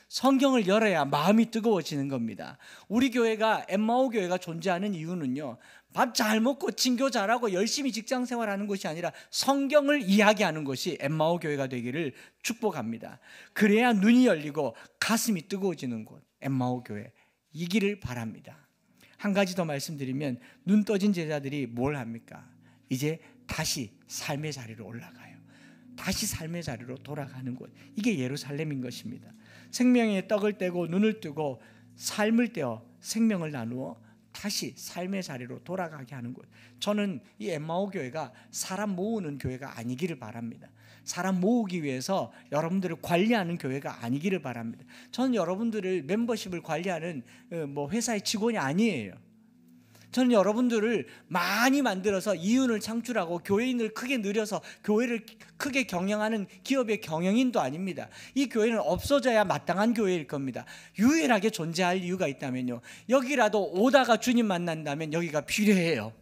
성경을 열어야 마음이 뜨거워지는 겁니다. 우리 교회가 엠마오 교회가 존재하는 이유는요, 밥 잘 먹고 친교 잘하고 열심히 직장 생활하는 것이 아니라 성경을 이야기하는 것이 엠마오 교회가 되기를 축복합니다. 그래야 눈이 열리고 가슴이 뜨거워지는 곳 엠마오 교회이기를 바랍니다. 한 가지 더 말씀드리면 눈 떠진 제자들이 뭘 합니까? 이제 다시 삶의 자리로 올라가요. 다시 삶의 자리로 돌아가는 곳, 이게 예루살렘인 것입니다. 생명의 떡을 떼고 눈을 뜨고 삶을 떼어 생명을 나누어 다시 삶의 자리로 돌아가게 하는 곳. 저는 이 엠마오 교회가 사람 모으는 교회가 아니기를 바랍니다. 사람 모으기 위해서 여러분들을 관리하는 교회가 아니기를 바랍니다. 저는 여러분들을 멤버십을 관리하는 회사의 직원이 아니에요. 저는 여러분들을 많이 만들어서 이윤을 창출하고 교회인을 크게 늘려서 교회를 크게 경영하는 기업의 경영인도 아닙니다. 이 교회는 없어져야 마땅한 교회일 겁니다. 유일하게 존재할 이유가 있다면요, 여기라도 오다가 주님 만난다면 여기가 필요해요.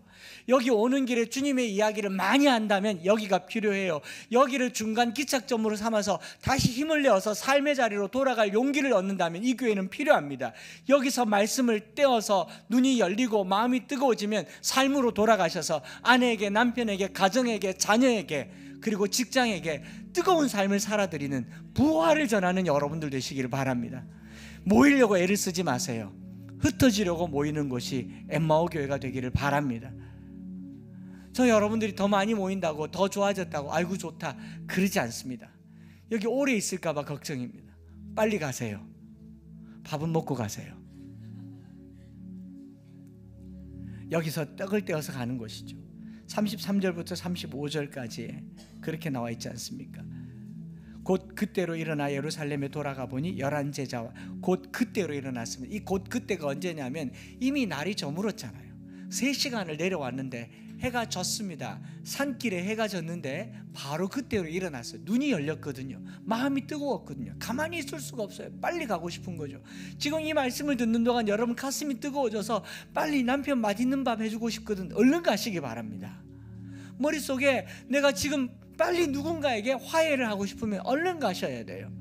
여기 오는 길에 주님의 이야기를 많이 한다면 여기가 필요해요. 여기를 중간 기착점으로 삼아서 다시 힘을 내어서 삶의 자리로 돌아갈 용기를 얻는다면 이 교회는 필요합니다. 여기서 말씀을 떼어서 눈이 열리고 마음이 뜨거워지면 삶으로 돌아가셔서 아내에게, 남편에게, 가정에게, 자녀에게, 그리고 직장에게 뜨거운 삶을 살아드리는 부활을 전하는 여러분들 되시기를 바랍니다. 모이려고 애를 쓰지 마세요. 흩어지려고 모이는 곳이 엠마오 교회가 되기를 바랍니다. 저 여러분들이 더 많이 모인다고, 더 좋아졌다고, 아이고 좋다, 그러지 않습니다. 여기 오래 있을까 봐 걱정입니다. 빨리 가세요. 밥은 먹고 가세요. 여기서 떡을 떼어서 가는 것이죠. 33절부터 35절까지 그렇게 나와 있지 않습니까? 곧 그때로 일어나 예루살렘에 돌아가 보니 11제자와 곧 그때로 일어났습니다. 이 곧 그때가 언제냐면 이미 날이 저물었잖아요. 3시간을 내려왔는데 해가 졌습니다. 산길에 해가 졌는데 바로 그때로 일어났어요. 눈이 열렸거든요. 마음이 뜨거웠거든요. 가만히 있을 수가 없어요. 빨리 가고 싶은 거죠. 지금 이 말씀을 듣는 동안 여러분 가슴이 뜨거워져서 빨리 남편 맛있는 밥 해주고 싶거든. 얼른 가시기 바랍니다. 머릿속에 내가 지금 빨리 누군가에게 화해를 하고 싶으면 얼른 가셔야 돼요.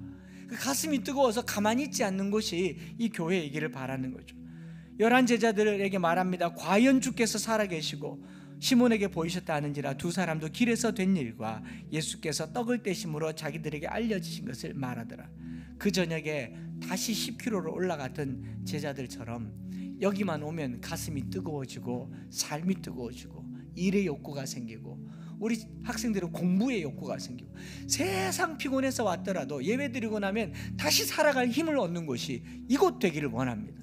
가슴이 뜨거워서 가만히 있지 않는 것이 이 교회이기를 바라는 거죠. 11제자들에게 말합니다. 과연 주께서 살아계시고 시몬에게 보이셨다 하는지라 두 사람도 길에서 된 일과 예수께서 떡을 떼심으로 자기들에게 알려주신 것을 말하더라. 그 저녁에 다시 10km로 올라갔던 제자들처럼 여기만 오면 가슴이 뜨거워지고 삶이 뜨거워지고 일의 욕구가 생기고 우리 학생들은 공부의 욕구가 생기고 세상 피곤해서 왔더라도 예배드리고 나면 다시 살아갈 힘을 얻는 곳이 이곳 되기를 원합니다.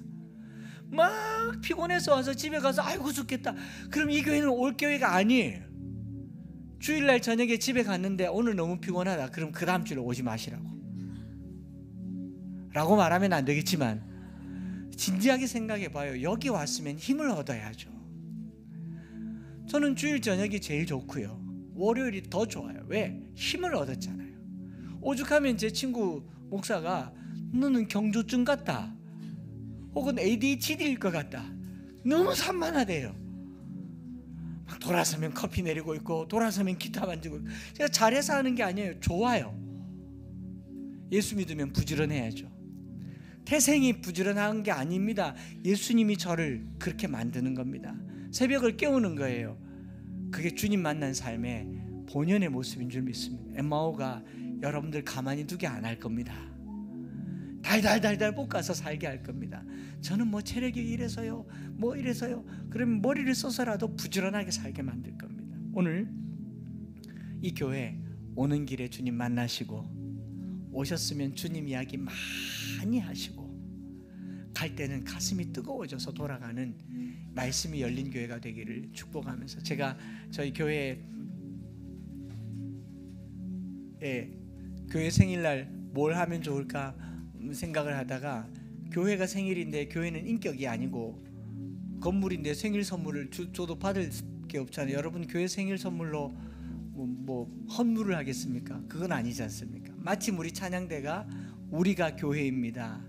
막 피곤해서 와서 집에 가서 아이고 죽겠다, 그럼 이 교회는 올 교회가 아니에요. 주일날 저녁에 집에 갔는데 오늘 너무 피곤하다, 그럼 그 다음 주에 오지 마시라고 라고 말하면 안 되겠지만 진지하게 생각해 봐요. 여기 왔으면 힘을 얻어야죠. 저는 주일 저녁이 제일 좋고요, 월요일이 더 좋아요. 왜? 힘을 얻었잖아요. 오죽하면 제 친구 목사가 너는 경조증 같다, 혹은 ADHD일 것 같다, 너무 산만하대요. 막 돌아서면 커피 내리고 있고 돌아서면 기타 만지고 있고. 제가 잘해서 하는 게 아니에요. 좋아요. 예수 믿으면 부지런해야죠. 태생이 부지런한 게 아닙니다. 예수님이 저를 그렇게 만드는 겁니다. 새벽을 깨우는 거예요. 그게 주님 만난 삶의 본연의 모습인 줄 믿습니다. 엠마오가 여러분들 가만히 두게 안 할 겁니다. 달달달달 볶아서 살게 할 겁니다. 저는 뭐 체력이 이래서요, 뭐 이래서요, 그러면 머리를 써서라도 부지런하게 살게 만들 겁니다. 오늘 이 교회 오는 길에 주님 만나시고, 오셨으면 주님 이야기 많이 하시고, 갈 때는 가슴이 뜨거워져서 돌아가는 말씀이 열린 교회가 되기를 축복하면서, 제가 저희 교회 생일날 뭘 하면 좋을까 생각을 하다가, 교회가 생일인데 교회는 인격이 아니고 건물인데 생일 선물을 줘도 받을 게 없잖아요. 여러분 교회 생일 선물로 뭐 헌물을 하겠습니까? 그건 아니지 않습니까? 마침 우리 찬양대가 우리가 교회입니다,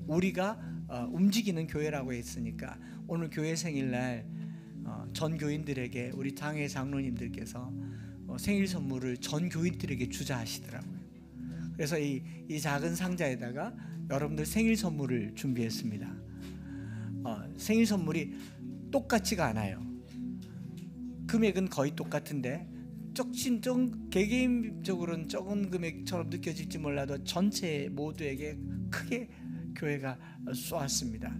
우리가 움직이는 교회라고 했으니까 오늘 교회 생일날 전 교인들에게 우리 장회 장로님들께서 생일 선물을 전 교인들에게 주자 하시더라고요. 그래서 이 작은 상자에다가 여러분들 생일 선물을 준비했습니다. 생일 선물이 똑같지가 않아요. 금액은 거의 똑같은데 개개인적으로는 적은 금액처럼 느껴질지 몰라도 전체 모두에게 크게 교회가 쏘았습니다.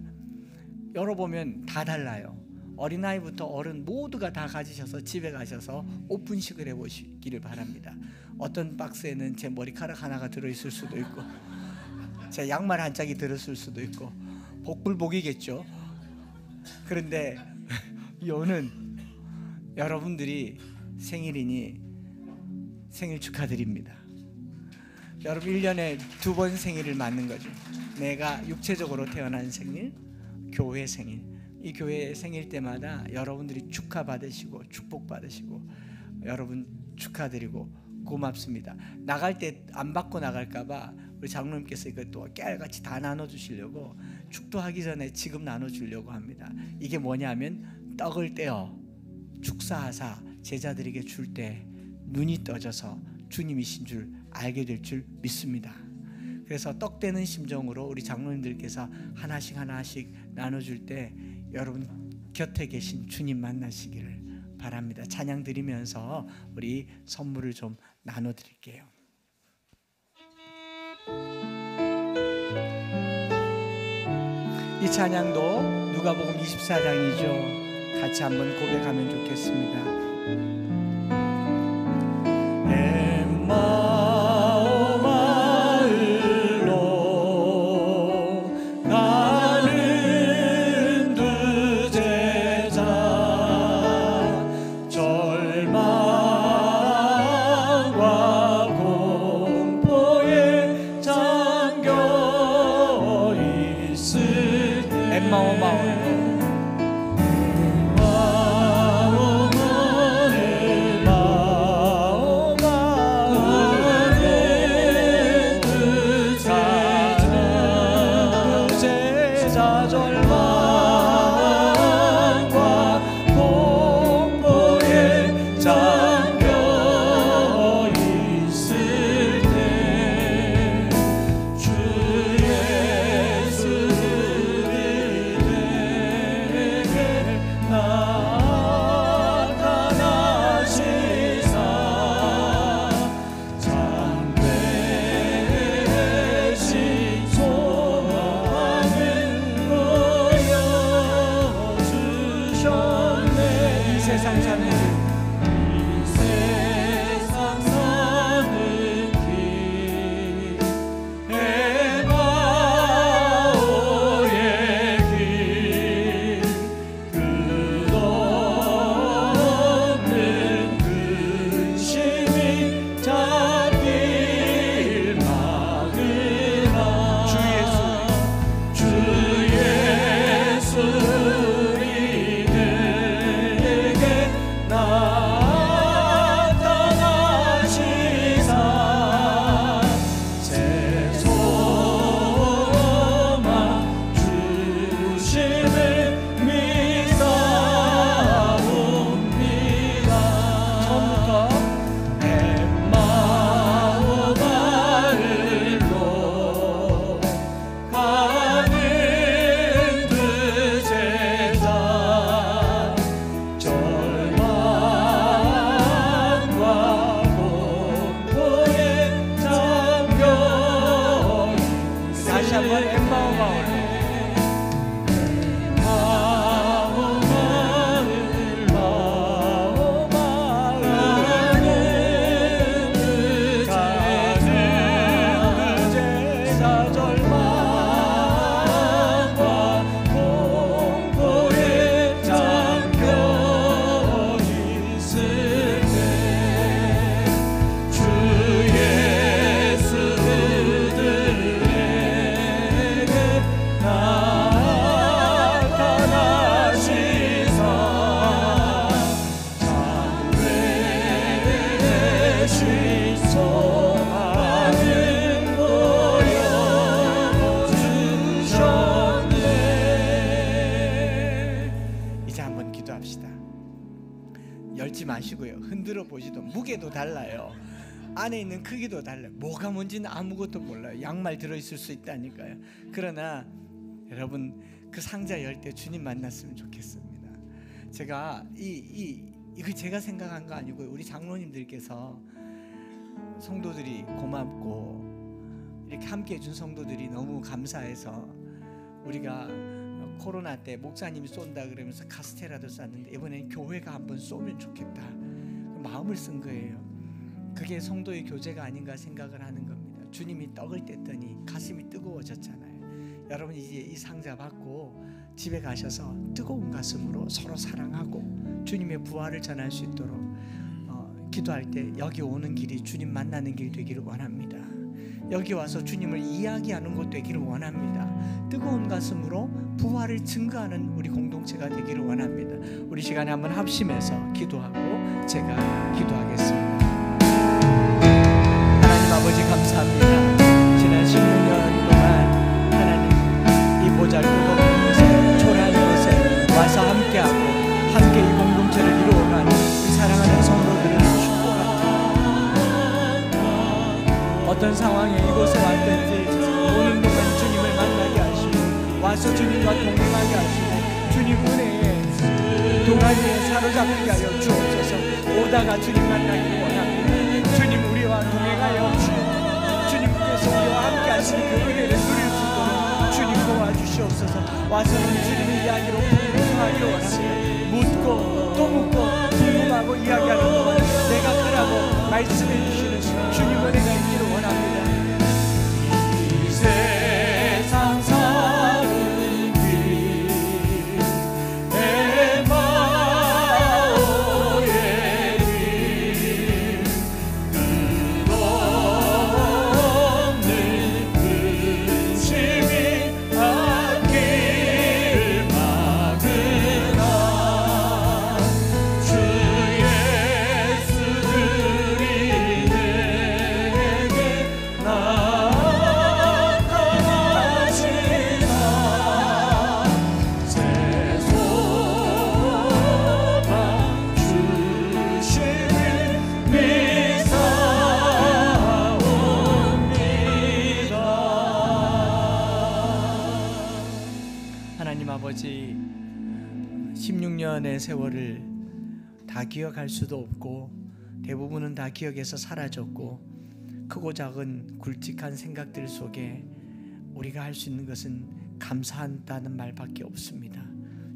열어보면 다 달라요. 어린아이부터 어른 모두가 다 가지셔서 집에 가셔서 오픈식을 해보시기를 바랍니다. 어떤 박스에는 제 머리카락 하나가 들어있을 수도 있고 제 양말 한 짝이 들었을 수도 있고 복불복이겠죠. 그런데 요는 여러분들이 생일이니 생일 축하드립니다. 여러분 1년에 2번 생일을 맞는 거죠. 내가 육체적으로 태어난 생일, 교회 생일, 이 교회 생일 때마다 여러분들이 축하받으시고 축복받으시고 여러분 축하드리고 고맙습니다. 나갈 때 안 받고 나갈까봐 우리 장로님께서 이것도 깨알같이 다 나눠주시려고 축도하기 전에 지금 나눠주려고 합니다. 이게 뭐냐면 떡을 떼어 축사하사 제자들에게 줄 때 눈이 떠져서 주님이신 줄 알게 될 줄 믿습니다. 그래서 떡 떼는 심정으로 우리 장로님들께서 하나씩 하나씩 나눠줄 때 여러분 곁에 계신 주님 만나시기를 바랍니다. 찬양 드리면서 우리 선물을 좀 나눠드릴게요. 이 찬양도 누가복음 24장이죠. 같이 한번 고백하면 좋겠습니다. 열지 마시고요. 흔들어 보시도 무게도 달라요. 안에 있는 크기도 달라요. 뭐가 뭔지는 아무것도 몰라요. 양말 들어있을 수 있다니까요. 그러나 여러분 그 상자 열 때 주님 만났으면 좋겠습니다. 제가 이거 제가 생각한 거 아니고 우리 장로님들께서 성도들이 고맙고 이렇게 함께 해준 성도들이 너무 감사해서 우리가 코로나 때 목사님이 쏜다 그러면서 카스테라도 쐈는데 이번엔 교회가 한번 쏘면 좋겠다 마음을 쓴 거예요. 그게 성도의 교제가 아닌가 생각을 하는 겁니다. 주님이 떡을 뗐더니 가슴이 뜨거워졌잖아요. 여러분 이제 이 상자 받고 집에 가셔서 뜨거운 가슴으로 서로 사랑하고 주님의 부활을 전할 수 있도록 기도할 때 여기 오는 길이 주님 만나는 길 되기를 원합니다. 여기 와서 주님을 이야기하는 곳 되기를 원합니다. 뜨거운 가슴으로 부활을 증거하는 우리 공동체가 되기를 원합니다. 우리 시간에 한번 합심해서 기도하고 제가 기도하겠습니다. 하나님 아버지 감사합니다. 지난 16년 동안 하나님 이 보잘것없는 곳에 초라한 곳에 와서 함께하고 함께 이 공동체를 이루어가는 우리 사랑하는 성도들을 축복합니다. 어떤 상황에 이곳에 왔든지 오는 동안 주님을 만나게 하시고 와서 주님과 동행하게 하시고 주님 은혜에 동아리에 사로잡히게 하여 주옵소서. 오다가 주님 만나기를 원합니다. 주님 우리와 동행하여 주님께서 우리와 함께 하시는 그 은혜를 누릴 수 있도록 주님 도와주시옵소서. 와서는 주님의 이야기로 풍성하기를 원합니다. 묻고 또 묻고 궁금하고 이야기하는 동안 내가 크라고 말씀해 주시는 주님 은혜가 있기를 원합니다. 이 세상 사는 길 에마오의 길 끝없는 근심이 앞길 막으나 주 예수 그리 내게 나타나시나 새 소망 주심을 믿사옵니다. 하나님 아버지, 16년의 세월을 다 기억할 수도 없고 대부분은 다 기억에서 사라졌고 크고 작은 굵직한 생각들 속에 우리가 할 수 있는 것은 감사한다는 말밖에 없습니다.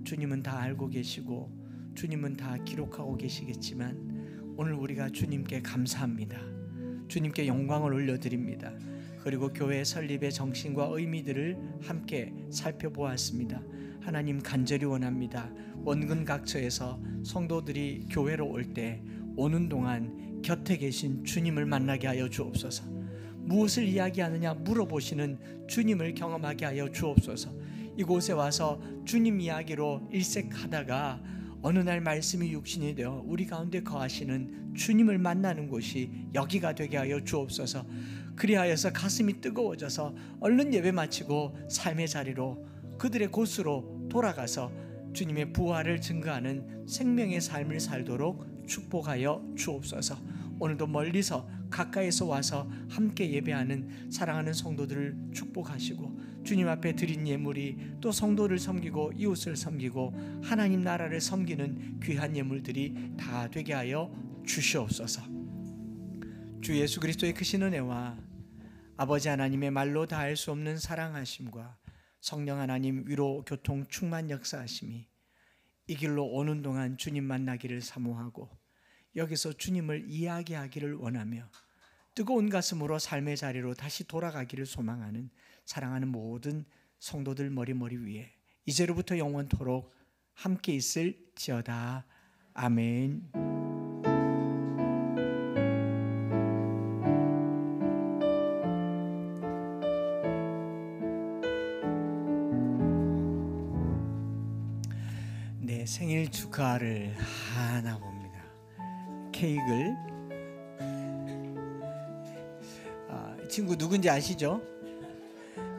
주님은 다 알고 계시고 주님은 다 기록하고 계시겠지만 오늘 우리가 주님께 감사합니다. 주님께 영광을 올려드립니다. 그리고 교회 설립의 정신과 의미들을 함께 살펴보았습니다. 하나님 간절히 원합니다. 원근 각처에서 성도들이 교회로 올 때 오는 동안 곁에 계신 주님을 만나게 하여 주옵소서. 무엇을 이야기하느냐 물어보시는 주님을 경험하게 하여 주옵소서. 이곳에 와서 주님 이야기로 일색하다가 어느 날 말씀이 육신이 되어 우리 가운데 거하시는 주님을 만나는 곳이 여기가 되게 하여 주옵소서. 그리하여서 가슴이 뜨거워져서 얼른 예배 마치고 삶의 자리로 그들의 곳으로 돌아가서 주님의 부활을 증거하는 생명의 삶을 살도록 축복하여 주옵소서. 오늘도 멀리서 가까이서 와서 함께 예배하는 사랑하는 성도들을 축복하시고 주님 앞에 드린 예물이 또 성도를 섬기고 이웃을 섬기고 하나님 나라를 섬기는 귀한 예물들이 다 되게 하여 주시옵소서. 주 예수 그리스도의 크신 은혜와 아버지 하나님의 말로 다할 수 없는 사랑하심과 성령 하나님 위로 교통 충만 역사하심이 이 길로 오는 동안 주님 만나기를 사모하고 여기서 주님을 이야기하기를 원하며 뜨거운 가슴으로 삶의 자리로 다시 돌아가기를 소망하는 사랑하는 모든 성도들 머리 위에 이제로부터 영원토록 함께 있을지어다. 아멘. 네, 생일 축하를 하나 봅니다. 케이크를 친구 누군지 아시죠?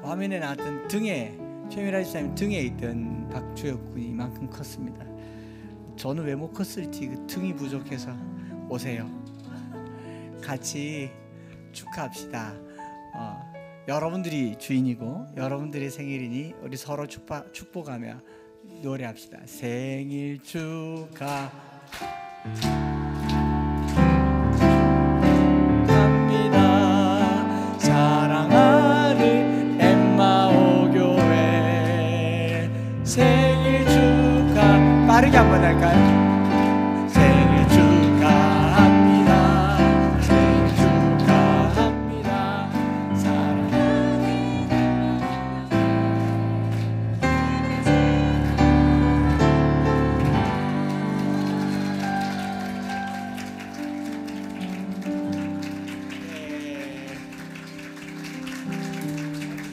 화면에 나왔던 등에 최미라 집사님 등에 있던 박주혁 군이 이만큼 컸습니다. 저는 왜 못 컸을지 그 등이 부족해서 오세요. 같이 축하합시다. 여러분들이 주인이고 여러분들의 생일이니 우리 서로 축복하며 노래합시다. 생일 축하 사랑하는 엠마오 교회 생일 축하 빠르게 한번 할까요? 생일 축하합니다. 생일 축하합니다. 사랑하는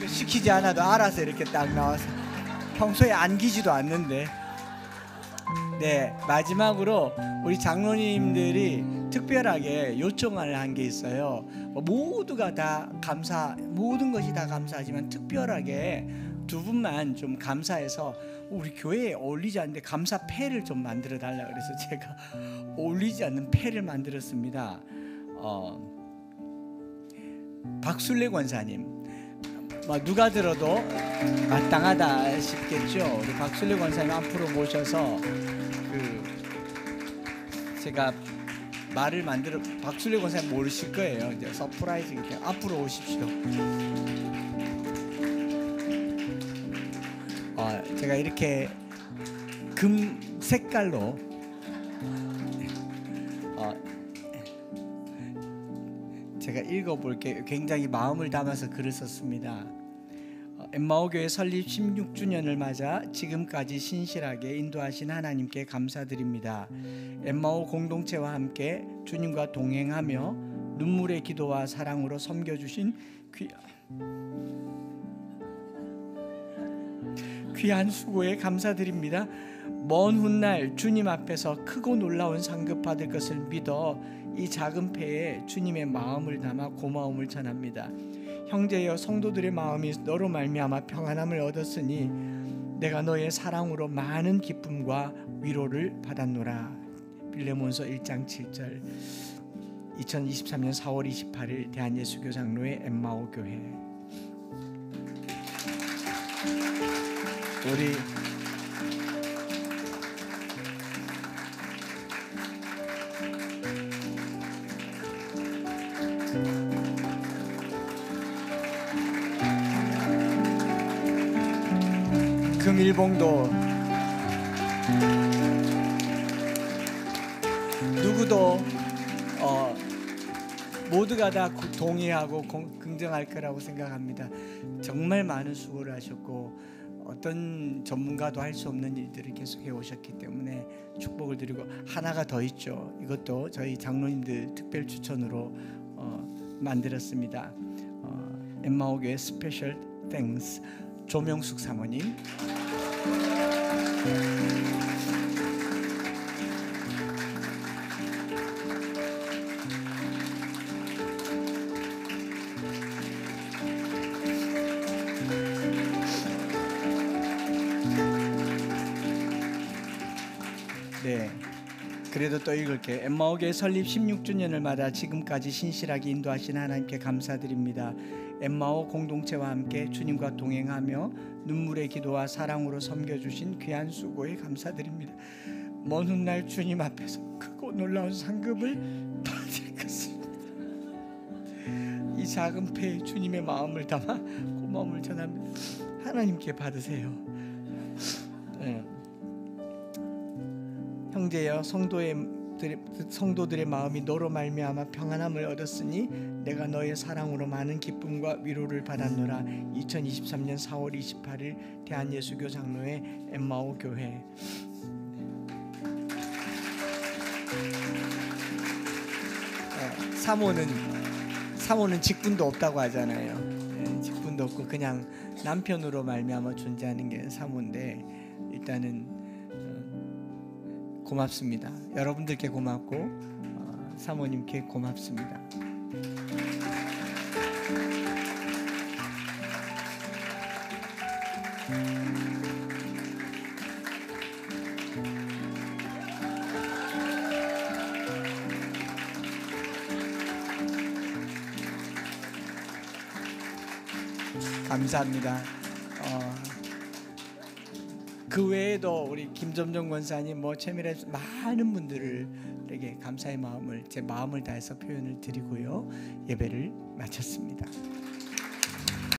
시키지 않아도 알아서 이렇게 딱 나와서 평소에 안기지도 않는데. 네, 마지막으로 우리 장로님들이 특별하게 요청을 한 게 있어요. 모두가 다 모든 것이 다 감사하지만 특별하게 두 분만 좀 감사해서 우리 교회에 어울리지 않는데 감사패를 좀 만들어 달라 그래서 제가 어울리지 않는 패를 만들었습니다. 박순례 권사님, 누가 들어도 마땅하다 싶겠죠. 우리 박순례 권사님 앞으로 모셔서 제가 말을 만들어, 박순례 권사님 모르실 거예요. 이제 서프라이즈이기 때문에 앞으로 오십시오. 제가 이렇게 금 색깔로 제가 읽어볼게요. 굉장히 마음을 담아서 글을 썼습니다. 엠마오교회 설립 16주년을 맞아 지금까지 신실하게 인도하신 하나님께 감사드립니다. 엠마오 공동체와 함께 주님과 동행하며 눈물의 기도와 사랑으로 섬겨주신 귀한 수고에 감사드립니다. 먼 훗날 주님 앞에서 크고 놀라운 상급 받을 것을 믿어 이 작은 패에 주님의 마음을 담아 고마움을 전합니다. 형제여, 성도들의 마음이 너로 말미암아 평안함을 얻었으니 내가 너의 사랑으로 많은 기쁨과 위로를 받았노라. 빌레몬서 1장 7절. 2023년 4월 28일 대한예수교 장로회 엠마오 교회. 우리 금일봉도 누구도 모두가 다 동의하고 긍정할 거라고 생각합니다. 정말 많은 수고를 하셨고 어떤 전문가도 할 수 없는 일들을 계속 해오셨기 때문에 축복을 드리고, 하나가 더 있죠. 이것도 저희 장로님들 특별 추천으로 만들었습니다. 엠마오교회 스페셜 땡스 조명숙 사모님. 네, 그래도 또 읽을게요. 엠마오교회 설립 16주년을 맞아 지금까지 신실하게 인도하신 하나님께 감사드립니다. 엠마오 공동체와 함께 주님과 동행하며 눈물의 기도와 사랑으로 섬겨주신 귀한 수고에 감사드립니다. 먼 훗날 주님 앞에서 크고 놀라운 상급을 받을 것입니다. 이 작은 패에 주님의 마음을 담아 고마움을 전합니다. 하나님께 받으세요. 네. 형제여, 성도들의 마음이 너로 말미암아 평안함을 얻었으니 내가 너의 사랑으로 많은 기쁨과 위로를 받았노라. 2023년 4월 28일 대한예수교 장로회 엠마오 교회. 사모는 직분도 없다고 하잖아요. 직분도 없고 그냥 남편으로 말미암아 존재하는 게 사모인데, 일단은 고맙습니다. 여러분들께 고맙고 사모님께 고맙습니다. 감사합니다. 그 외에도 우리 김점정 권사님, 최미래 많은 분들에게 감사의 마음을, 제 마음을 다해서 표현을 드리고요, 예배를 마쳤습니다.